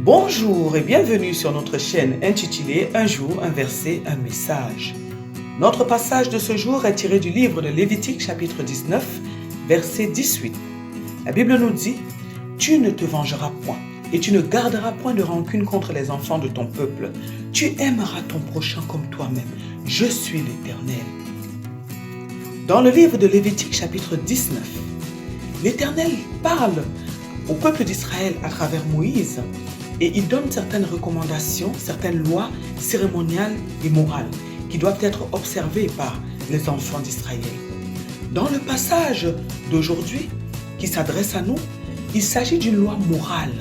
Bonjour et bienvenue sur notre chaîne intitulée Un jour, un verset, un message. Notre passage de ce jour est tiré du livre de Lévitique chapitre 19, verset 18. La Bible nous dit « Tu ne te vengeras point et tu ne garderas point de rancune contre les enfants de ton peuple. Tu aimeras ton prochain comme toi-même. Je suis l'Éternel. » Dans le livre de Lévitique chapitre 19, l'Éternel parle au peuple d'Israël à travers Moïse et il donne certaines recommandations, certaines lois cérémoniales et morales qui doivent être observées par les enfants d'Israël. Dans le passage d'aujourd'hui qui s'adresse à nous, il s'agit d'une loi morale.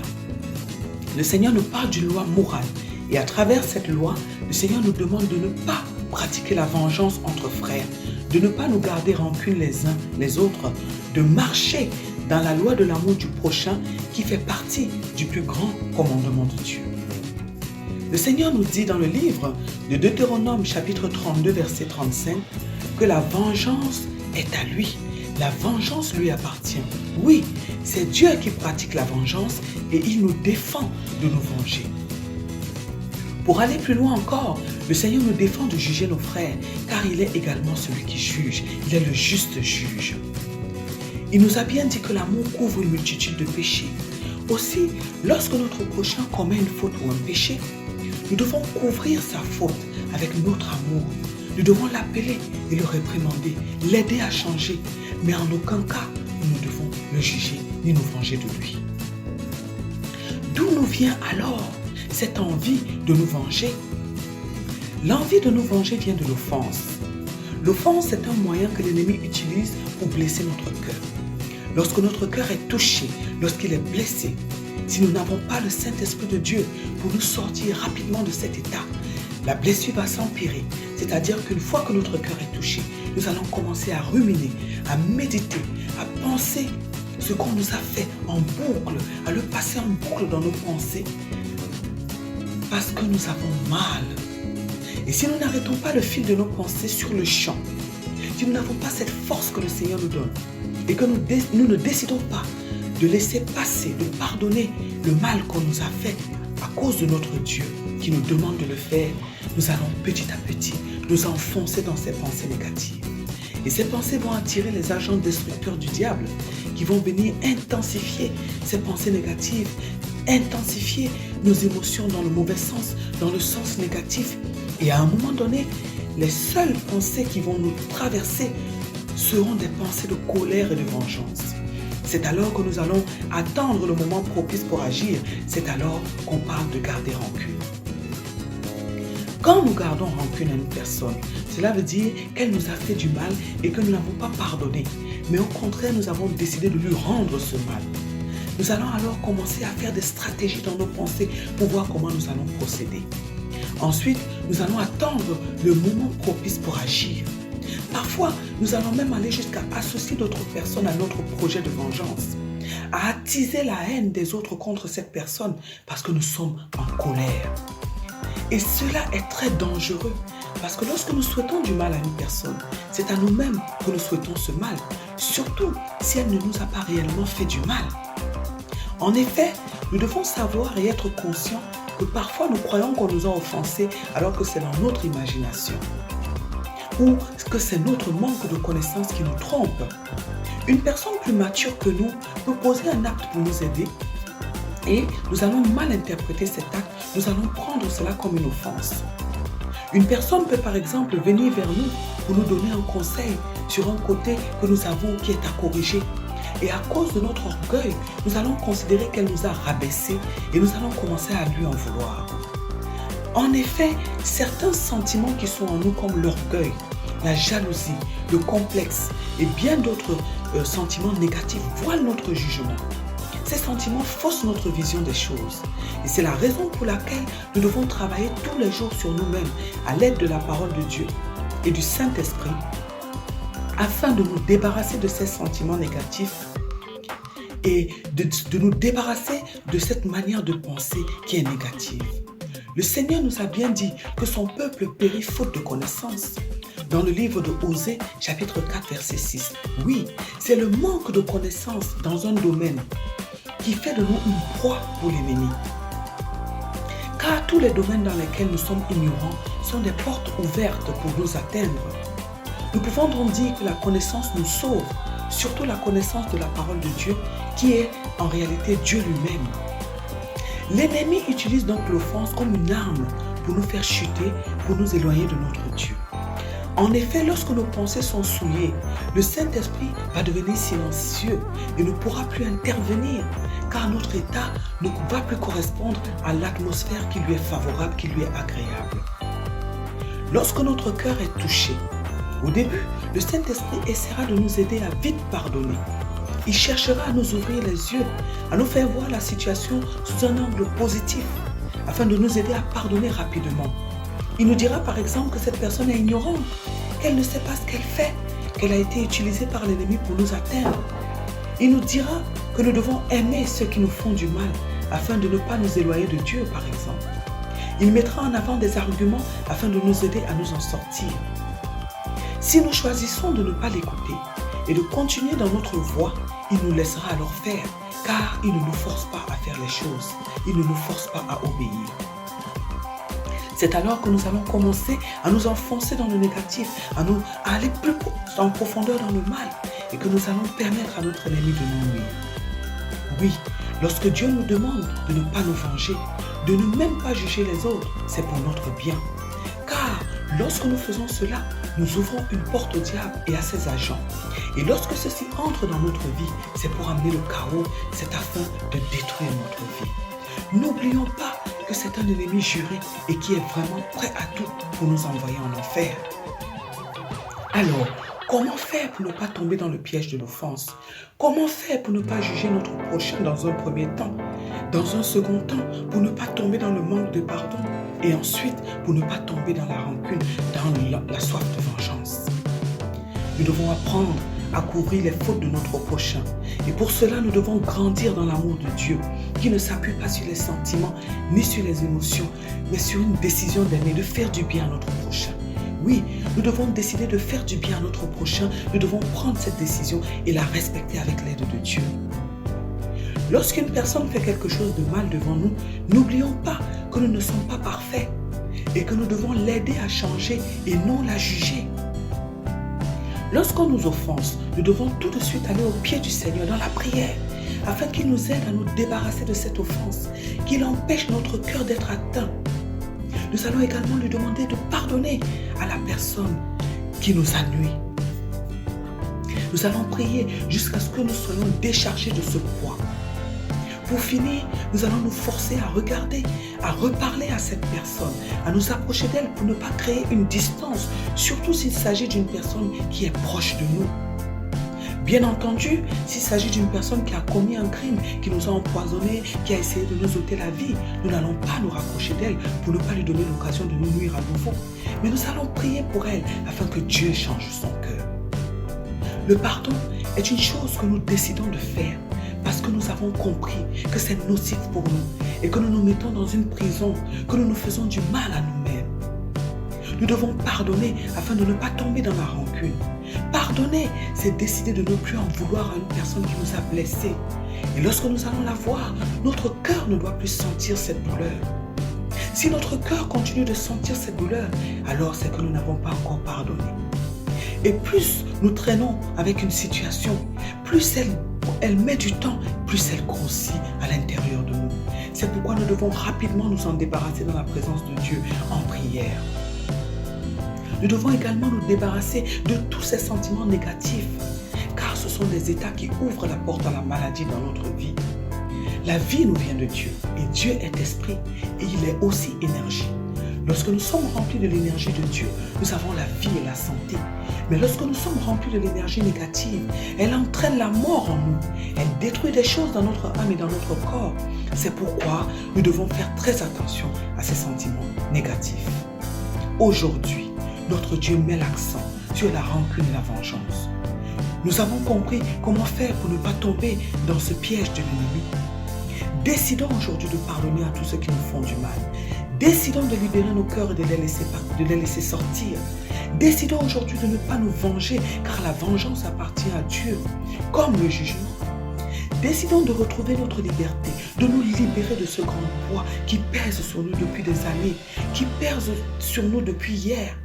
Le Seigneur nous parle d'une loi morale et à travers cette loi, le Seigneur nous demande de ne pas pratiquer la vengeance entre frères, de ne pas nous garder rancune les uns les autres, de marcher dans la loi de l'amour du prochain qui fait partie du plus grand commandement de Dieu. Le Seigneur nous dit dans le livre de Deutéronome chapitre 32 verset 35 que la vengeance est à lui. La vengeance lui appartient. Oui, c'est Dieu qui pratique la vengeance et il nous défend de nous venger. Pour aller plus loin encore, le Seigneur nous défend de juger nos frères car il est également celui qui juge. Il est le juste juge. Il nous a bien dit que l'amour couvre une multitude de péchés. Aussi, lorsque notre prochain commet une faute ou un péché, nous devons couvrir sa faute avec notre amour. Nous devons l'appeler et le réprimander, l'aider à changer. Mais en aucun cas, nous ne devons le juger ni nous venger de lui. D'où nous vient alors cette envie de nous venger? L'envie de nous venger vient de l'offense. L'offense est un moyen que l'ennemi utilise pour blesser notre cœur. Lorsque notre cœur est touché, lorsqu'il est blessé, si nous n'avons pas le Saint-Esprit de Dieu pour nous sortir rapidement de cet état, la blessure va s'empirer. C'est-à-dire qu'une fois que notre cœur est touché, nous allons commencer à ruminer, à méditer, à penser ce qu'on nous a fait en boucle, à le passer en boucle dans nos pensées, parce que nous avons mal. Et si nous n'arrêtons pas le fil de nos pensées sur le champ, si nous n'avons pas cette force que le Seigneur nous donne, et que nous ne décidons pas de laisser passer, de pardonner le mal qu'on nous a fait à cause de notre Dieu qui nous demande de le faire, nous allons petit à petit nous enfoncer dans ces pensées négatives. Et ces pensées vont attirer les agents destructeurs du diable qui vont venir intensifier ces pensées négatives, intensifier nos émotions dans le mauvais sens, dans le sens négatif. Et à un moment donné, les seules pensées qui vont nous traverser seront des pensées de colère et de vengeance. C'est alors que nous allons attendre le moment propice pour agir. C'est alors qu'on parle de garder rancune. Quand nous gardons rancune à une personne, cela veut dire qu'elle nous a fait du mal et que nous n'avons pas pardonné. Mais au contraire, nous avons décidé de lui rendre ce mal. Nous allons alors commencer à faire des stratégies dans nos pensées pour voir comment nous allons procéder. Ensuite, nous allons attendre le moment propice pour agir. Parfois, nous allons même aller jusqu'à associer d'autres personnes à notre projet de vengeance, à attiser la haine des autres contre cette personne parce que nous sommes en colère. Et cela est très dangereux parce que lorsque nous souhaitons du mal à une personne, c'est à nous-mêmes que nous souhaitons ce mal, surtout si elle ne nous a pas réellement fait du mal. En effet, nous devons savoir et être conscients que parfois nous croyons qu'on nous a offensés alors que c'est dans notre imagination. Ou que c'est notre manque de connaissances qui nous trompe. Une personne plus mature que nous peut poser un acte pour nous aider et nous allons mal interpréter cet acte, nous allons prendre cela comme une offense. Une personne peut par exemple venir vers nous pour nous donner un conseil sur un côté que nous avons qui est à corriger. Et à cause de notre orgueil, nous allons considérer qu'elle nous a rabaissés et nous allons commencer à lui en vouloir. En effet, certains sentiments qui sont en nous comme l'orgueil, la jalousie, le complexe et bien d'autres sentiments négatifs voilent notre jugement. Ces sentiments faussent notre vision des choses. Et c'est la raison pour laquelle nous devons travailler tous les jours sur nous-mêmes à l'aide de la parole de Dieu et du Saint-Esprit afin de nous débarrasser de ces sentiments négatifs et de nous débarrasser de cette manière de penser qui est négative. Le Seigneur nous a bien dit que son peuple périt faute de connaissance. Dans le livre de Osée, chapitre 4, verset 6. Oui, c'est le manque de connaissance dans un domaine qui fait de nous une proie pour l'ennemi. Car tous les domaines dans lesquels nous sommes ignorants sont des portes ouvertes pour nous atteindre. Nous pouvons donc dire que la connaissance nous sauve, surtout la connaissance de la parole de Dieu, qui est en réalité Dieu lui-même. L'ennemi utilise donc l'offense comme une arme pour nous faire chuter, pour nous éloigner de notre Dieu. En effet, lorsque nos pensées sont souillées, le Saint-Esprit va devenir silencieux et ne pourra plus intervenir, car notre état ne va plus correspondre à l'atmosphère qui lui est favorable, qui lui est agréable. Lorsque notre cœur est touché, au début, le Saint-Esprit essaiera de nous aider à vite pardonner. Il cherchera à nous ouvrir les yeux, à nous faire voir la situation sous un angle positif, afin de nous aider à pardonner rapidement. Il nous dira par exemple que cette personne est ignorante, qu'elle ne sait pas ce qu'elle fait, qu'elle a été utilisée par l'ennemi pour nous atteindre. Il nous dira que nous devons aimer ceux qui nous font du mal, afin de ne pas nous éloigner de Dieu par exemple. Il mettra en avant des arguments afin de nous aider à nous en sortir. Si nous choisissons de ne pas l'écouter et de continuer dans notre voie, il nous laissera alors faire, car il ne nous force pas à faire les choses, il ne nous force pas à obéir. C'est alors que nous allons commencer à nous enfoncer dans le négatif, à aller plus en profondeur dans le mal, et que nous allons permettre à notre ennemi de nous nuire. Oui, lorsque Dieu nous demande de ne pas nous venger, de ne même pas juger les autres, c'est pour notre bien. Car lorsque nous faisons cela, nous ouvrons une porte au diable et à ses agents. Et lorsque ceci entre dans notre vie, c'est pour amener le chaos, c'est afin de détruire notre vie. N'oublions pas que c'est un ennemi juré et qui est vraiment prêt à tout pour nous envoyer en enfer. Alors, comment faire pour ne pas tomber dans le piège de l'offense? Comment faire pour ne pas juger notre prochain dans un premier temps? Dans un second temps, pour ne pas tomber dans le manque de pardon? Et ensuite, pour ne pas tomber dans la rancune, dans la soif de vengeance. Nous devons apprendre à couvrir les fautes de notre prochain. Et pour cela, nous devons grandir dans l'amour de Dieu, qui ne s'appuie pas sur les sentiments, ni sur les émotions, mais sur une décision d'aimer, de faire du bien à notre prochain. Oui, nous devons décider de faire du bien à notre prochain, nous devons prendre cette décision et la respecter avec l'aide de Dieu. Lorsqu'une personne fait quelque chose de mal devant nous, n'oublions pas que nous ne sommes pas parfaits et que nous devons l'aider à changer et non la juger. Lorsqu'on nous offense, nous devons tout de suite aller au pied du Seigneur dans la prière, afin qu'il nous aide à nous débarrasser de cette offense, qu'il empêche notre cœur d'être atteint. Nous allons également lui demander de pardonner à la personne qui nous a nui. Nous allons prier jusqu'à ce que nous soyons déchargés de ce poids. Pour finir, nous allons nous forcer à regarder, à reparler à cette personne, à nous approcher d'elle pour ne pas créer une distance, surtout s'il s'agit d'une personne qui est proche de nous. Bien entendu, s'il s'agit d'une personne qui a commis un crime, qui nous a empoisonnés, qui a essayé de nous ôter la vie, nous n'allons pas nous rapprocher d'elle pour ne pas lui donner l'occasion de nous nuire à nouveau. Mais nous allons prier pour elle afin que Dieu change son cœur. Le pardon est une chose que nous décidons de faire parce que nous avons compris que c'est nocif pour nous et que nous nous mettons dans une prison, que nous nous faisons du mal à nous-mêmes. Nous devons pardonner afin de ne pas tomber dans la rancune. Pardonner, c'est décider de ne plus en vouloir à une personne qui nous a blessés. Et lorsque nous allons la voir, notre cœur ne doit plus sentir cette douleur. Si notre cœur continue de sentir cette douleur, alors c'est que nous n'avons pas encore pardonné. Et plus nous traînons avec une situation, plus elle met du temps, plus elle grossit à l'intérieur de nous. C'est pourquoi nous devons rapidement nous en débarrasser dans la présence de Dieu en prière. Nous devons également nous débarrasser de tous ces sentiments négatifs, car ce sont des états qui ouvrent la porte à la maladie dans notre vie. La vie nous vient de Dieu, et Dieu est esprit, et il est aussi énergie. Lorsque nous sommes remplis de l'énergie de Dieu, nous avons la vie et la santé. Mais lorsque nous sommes remplis de l'énergie négative, elle entraîne la mort en nous. Elle détruit des choses dans notre âme et dans notre corps. C'est pourquoi nous devons faire très attention à ces sentiments négatifs. Aujourd'hui, notre Dieu met l'accent sur la rancune et la vengeance. Nous avons compris comment faire pour ne pas tomber dans ce piège de l'ennemi. Décidons aujourd'hui de pardonner à tous ceux qui nous font du mal. Décidons de libérer nos cœurs et de les laisser sortir. Décidons aujourd'hui de ne pas nous venger, car la vengeance appartient à Dieu, comme le jugement. Décidons de retrouver notre liberté, de nous libérer de ce grand poids qui pèse sur nous depuis des années, qui pèse sur nous depuis hier.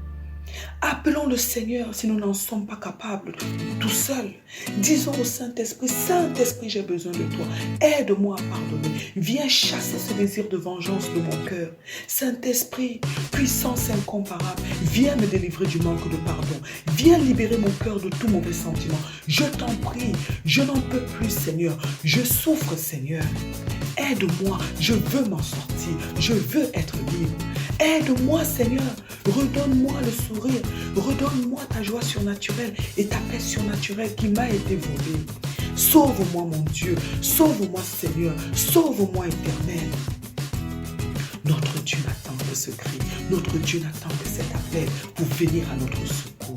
Appelons le Seigneur si nous n'en sommes pas capables tout seuls. Disons au Saint-Esprit, Saint-Esprit, j'ai besoin de toi. Aide-moi à pardonner. Viens chasser ce désir de vengeance de mon cœur. Saint-Esprit, puissance incomparable, viens me délivrer du manque de pardon. Viens libérer mon cœur de tout mauvais sentiment. Je t'en prie, je n'en peux plus, Seigneur. Je souffre, Seigneur. Aide-moi, je veux m'en sortir. Je veux être libre. Aide-moi, Seigneur. Redonne-moi le sourire. Redonne-moi ta joie surnaturelle et ta paix surnaturelle qui m'a été volée. Sauve-moi, mon Dieu. Sauve-moi, Seigneur. Sauve-moi, Éternel. Notre Dieu n'attend que ce cri. Notre Dieu n'attend que cet appel pour venir à notre secours.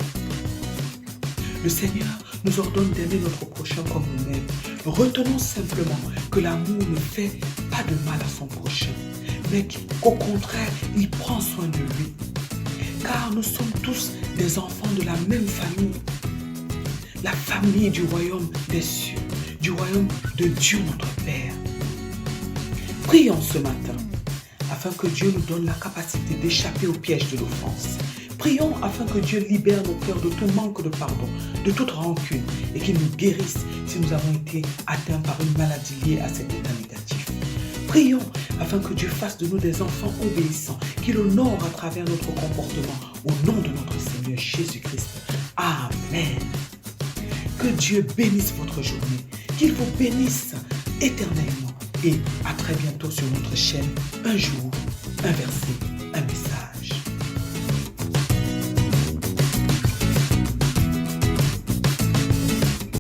Le Seigneur nous ordonne d'aimer notre prochain comme nous-mêmes. Retenons simplement que l'amour ne fait pas de mal à son prochain, mais qu'au contraire, il prend soin de lui. Car nous sommes tous des enfants de la même famille. La famille du royaume des cieux, du royaume de Dieu notre Père. Prions ce matin, afin que Dieu nous donne la capacité d'échapper au piège de l'offense. Prions afin que Dieu libère nos cœurs de tout manque de pardon, de toute rancune, et qu'il nous guérisse si nous avons été atteints par une maladie liée à cet état négatif. Prions afin que Dieu fasse de nous des enfants obéissants, qu'il honore à travers notre comportement, au nom de notre Seigneur Jésus-Christ. Amen. Que Dieu bénisse votre journée, qu'il vous bénisse éternellement, et à très bientôt sur notre chaîne, un jour, un verset.